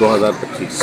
2025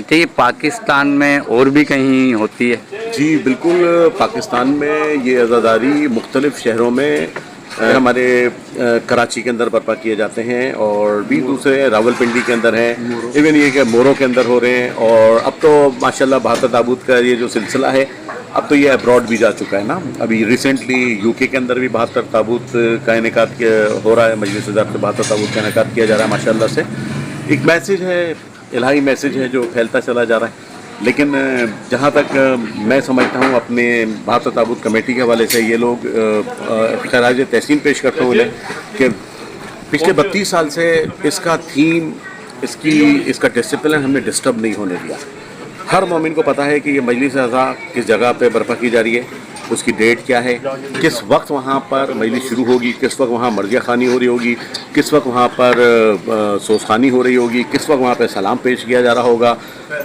اچھا یہ پاکستان میں اور بھی کہیں ہوتی ہے؟ جی بالکل، پاکستان میں یہ عزاداری مختلف شہروں میں ہمارے کراچی کے اندر برپا کیے جاتے ہیں، اور بھی دوسرے راول پنڈی کے اندر ہیں، ایون یہ کہ مورو کے اندر ہو رہے ہیں، اور اب تو ماشاءاللہ بہتر تابوت کا یہ جو سلسلہ ہے اب تو یہ ابراڈ بھی جا چکا ہے نا. ابھی ریسنٹلی یو کے اندر بھی بہتر تابوت کا انعقاد ہو رہا ہے، مجلس ادارت بہتر تابوت کا انعقاد کیا جا رہا ہے ماشاءاللہ سے. ایک میسیج ہے، الہی میسیج ہے جو پھیلتا چلا جا رہا ہے. لیکن جہاں تک میں سمجھتا ہوں اپنے بہتر تابوت کمیٹی کے حوالے سے یہ لوگ خراج تحسین پیش کرتا ہوں کہ پچھلے 32 سال سے اس کا تھیم، اس کا ڈسپلن ہم نے ڈسٹرب نہیں ہونے دیا. ہر مومن کو پتہ ہے کہ یہ مجلس اعضاء کس جگہ پہ برپا کی جا رہی ہے، اس کی ڈیٹ کیا ہے، کس وقت وہاں پر مجلس شروع ہوگی، کس وقت وہاں مرضیہ خوانی ہو رہی ہوگی، کس وقت وہاں پر سوز خوانی ہو رہی ہوگی، کس وقت وہاں پہ سلام پیش کیا جا رہا ہوگا،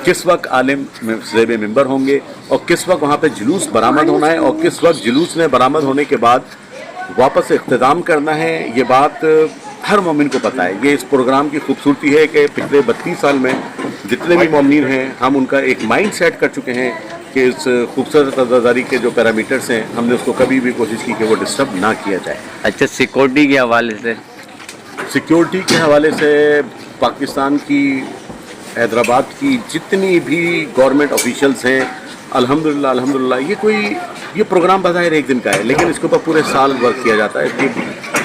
کس وقت عالم زیب ممبر ہوں گے، اور کس وقت وہاں پہ جلوس برآمد ہونا ہے، اور کس وقت جلوس نے برآمد ہونے کے بعد واپس اختتام کرنا ہے. یہ بات ہر مومن کو پتہ ہے. یہ اس پروگرام کی خوبصورتی ہے کہ پچھلے 32 سال میں جتنے بھی مومنین ہیں ہم ان کا ایک مائنڈ سیٹ کر چکے ہیں کہ اس خوبصورت عزاداری کے جو پیرامیٹرز ہیں ہم نے اس کو کبھی بھی کوشش کی کہ وہ ڈسٹرب نہ کیا جائے. اچھا سیکورٹی کے حوالے سے؟ سیکیورٹی کے حوالے سے پاکستان کی، حیدرآباد کی جتنی بھی گورنمنٹ آفیشلز ہیں الحمدللہ یہ پروگرام بظاہر ایک دن کا ہے، لیکن اس کے اوپر پورے سال ورک کیا جاتا ہے کہ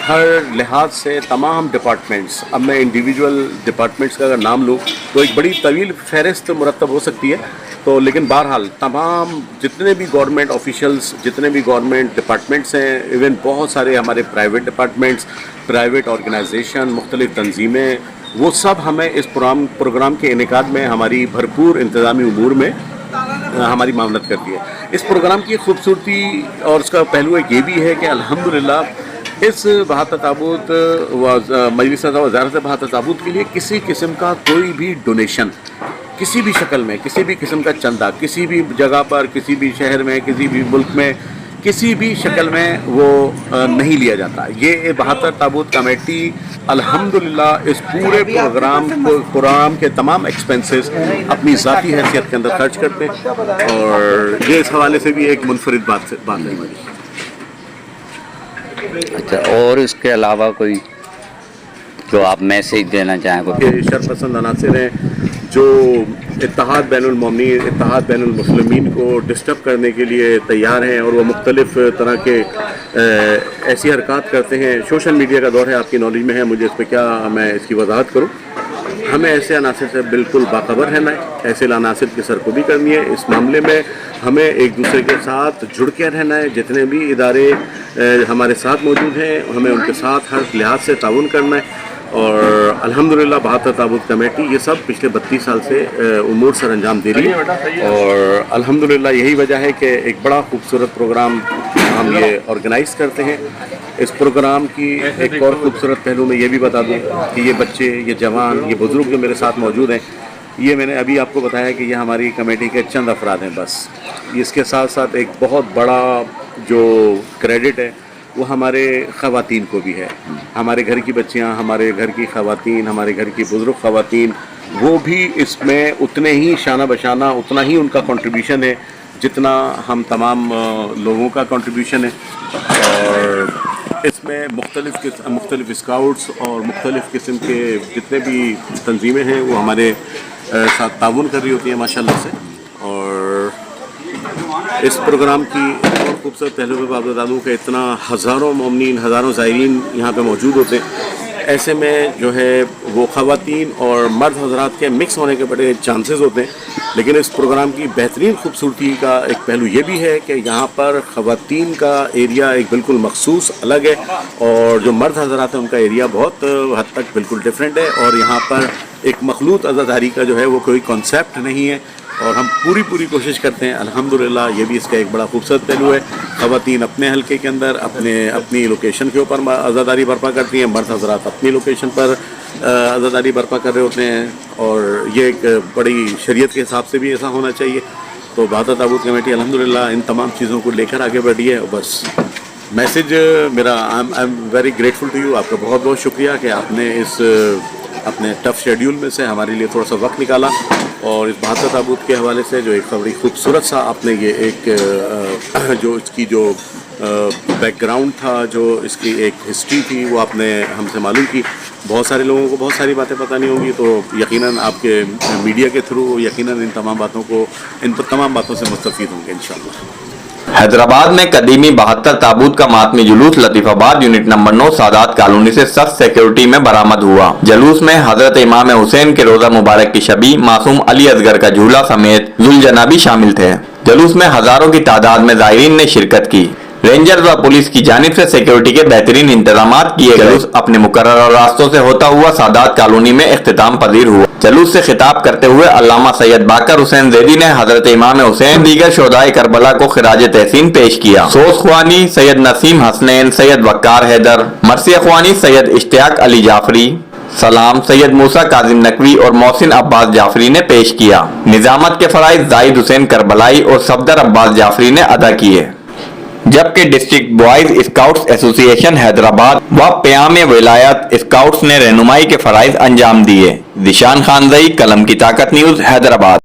ہر لحاظ سے تمام ڈپارٹمنٹس، اب میں انڈیویجول ڈپارٹمنٹس کا اگر نام لوں تو ایک بڑی طویل فہرست مرتب ہو سکتی ہے، تو لیکن بہرحال تمام جتنے بھی گورنمنٹ آفیشلز، جتنے بھی گورنمنٹ ڈپارٹمنٹس ہیں، ایون بہت سارے ہمارے پرائیویٹ ڈپارٹمنٹس، پرائیویٹ آرگنائزیشن، مختلف تنظیمیں، وہ سب ہمیں اس پروگرام کے انعقاد میں ہماری بھرپور انتظامی امور میں ہماری معاونت کرتی ہے. اس پروگرام کی خوبصورتی اور اس کا پہلو ایک یہ بھی ہے کہ الحمدللہ اس بہتر تابوت مجلس وزارت بہتر تابوت کے لیے کسی قسم کا کوئی بھی ڈونیشن کسی بھی شکل میں، کسی بھی قسم کا چندہ کسی بھی جگہ پر، کسی بھی شہر میں، کسی بھی ملک میں، کسی بھی شکل میں وہ نہیں لیا جاتا. یہ بہتر تابوت کمیٹی الحمدللہ اس پورے پروگرام کے تمام ایکسپنسز اپنی ذاتی حیثیت کے اندر خرچ کرتے ہیں، اور یہ اس حوالے سے بھی ایک منفرد بات ہے ہماری. اچھا اور اس کے علاوہ کوئی جو آپ میسیج دینا چاہیں؟ کہ شرپسند عناصر ہیں جو اتحاد بین المومنین، اتحاد بین المسلمین کو ڈسٹرب کرنے کے لیے تیار ہیں، اور وہ مختلف طرح کے ایسی حرکات کرتے ہیں. سوشل میڈیا کا دور ہے، آپ کی نالج میں ہے، مجھے اس پہ کیا میں اس کی وضاحت کروں. ہمیں ایسے عناصر سے بالکل باخبر رہنا ہے، ایسے عناصر کی سرکوبی کرنی ہے. اس معاملے میں ہمیں ایک دوسرے کے ساتھ جڑ کے رہنا ہے. جتنے بھی ادارے ہمارے ساتھ موجود ہیں ہمیں ان کے ساتھ ہر لحاظ سے تعاون کرنا ہے، اور الحمدللہ بہتر تابوت کمیٹی یہ سب پچھلے 32 سال سے امور سر انجام دے رہی ہے، اور الحمدللہ یہی وجہ ہے کہ ایک بڑا خوبصورت پروگرام ہم یہ آرگنائز کرتے ہیں. اس پروگرام کی ایک اور خوبصورت پہلو میں یہ بھی بتا دوں کہ یہ بچے، یہ جوان، یہ بزرگ جو میرے ساتھ موجود ہیں، یہ میں نے ابھی آپ کو بتایا کہ یہ ہماری کمیٹی کے چند افراد ہیں بس. اس کے ساتھ ساتھ ایک بہت بڑا جو کریڈٹ ہے وہ ہمارے خواتین کو بھی ہے. ہمارے گھر کی بچیاں، ہمارے گھر کی خواتین، ہمارے گھر کی بزرگ خواتین، وہ بھی اس میں اتنے ہی شانہ بشانہ، اتنا ہی ان کا کنٹریبیوشن ہے جتنا ہم تمام لوگوں کا کنٹریبیوشن ہے. اور اس میں مختلف اسکاؤٹس اور مختلف قسم کے جتنے بھی تنظیمیں ہیں وہ ہمارے ساتھ تعاون کر رہی ہوتی ہیں ماشاءاللہ سے. اور اس پروگرام کی اور خوبصورت پہلو پہ آپ بتا دوں کہ اتنا ہزاروں مومنین، ہزاروں زائرین یہاں پہ موجود ہوتے ہیں. ایسے میں جو ہے وہ خواتین اور مرد حضرات کے مکس ہونے کے بڑے چانسز ہوتے ہیں. لیکن اس پروگرام کی بہترین خوبصورتی کا ایک پہلو یہ بھی ہے کہ یہاں پر خواتین کا ایریا ایک بالکل مخصوص الگ ہے، اور جو مرد حضرات ہیں ان کا ایریا بہت حد تک بالکل ڈفرینٹ ہے. اور یہاں پر ایک مخلوط عزاداری کا جو ہے وہ کوئی کانسیپٹ نہیں ہے، اور ہم پوری کوشش کرتے ہیں. الحمدللہ یہ بھی اس کا ایک بڑا خوبصورت پہلو ہے. خواتین اپنے حلقے کے اندر اپنی لوکیشن کے اوپر عزاداری برپا کرتی ہیں، مرد حضرات اپنی لوکیشن پر عزاداری برپا کر رہے ہوتے ہیں، اور یہ ایک بڑی شریعت کے حساب سے بھی ایسا ہونا چاہیے. تو بہتر تابوت کمیٹی الحمدللہ ان تمام چیزوں کو لے کر آگے بڑھی ہے. بس میسیج میرا I am very grateful to you. آپ کا بہت شکریہ کہ آپ نے اس اپنے ٹف شیڈیول میں سے ہمارے لیے تھوڑا سا وقت نکالا. اور اس 72 تابوت کے حوالے سے جو ایک بڑی خوبصورت سا آپ نے یہ ایک جو اس کی جو بیک گراؤنڈ تھا، جو اس کی ایک ہسٹری تھی، وہ آپ نے ہم سے معلوم کی. بہت سارے لوگوں کو بہت ساری باتیں پتہ نہیں ہوں گی، تو یقیناً آپ کے میڈیا کے تھرو یقیناً ان تمام باتوں سے مستفید ہوں گے انشاءاللہ. حیدرآباد میں قدیمی 72 تابوت کا ماتمی جلوس لطیف آباد یونٹ نمبر 9 سادات کالونی سے سخت سیکیورٹی میں برآمد ہوا. جلوس میں حضرت امام حسین کے روزہ مبارک کی شبیہ معصوم علی اصغر کا جھولا سمیت ذوالجنابی شامل تھے. جلوس میں ہزاروں کی تعداد میں زائرین نے شرکت کی. رینجرز اور پولیس کی جانب سے سیکیورٹی کے بہترین انتظامات کیے گئے. جلوس اپنے مقررہ راستوں سے ہوتا ہوا سادات کالونی میں اختتام پذیر ہوا. جلوس سے خطاب کرتے ہوئے علامہ سید باقر حسین زیدی نے حضرت امام حسین دیگر شہدائے کربلا کو خراج تحسین پیش کیا. سوس خوانی سید نسیم حسنین، سید وقار حیدر، مرثیہ خوانی سید اشتیاق علی جعفری، سلام سید موسیٰ کاظم نقوی اور محسن عباس جعفری نے پیش کیا. نظامت کے فرائض زاہد حسین کربلائی اور صفدر عباس جعفری نے ادا کیے، جبکہ ڈسٹرکٹ بوائز اسکاؤٹس ایسوسی ایشن حیدرآباد و پیام ولایت اسکاؤٹس نے رہنمائی کے فرائض انجام دیے. ذیشان خانزئی، قلم کی طاقت نیوز، حیدرآباد.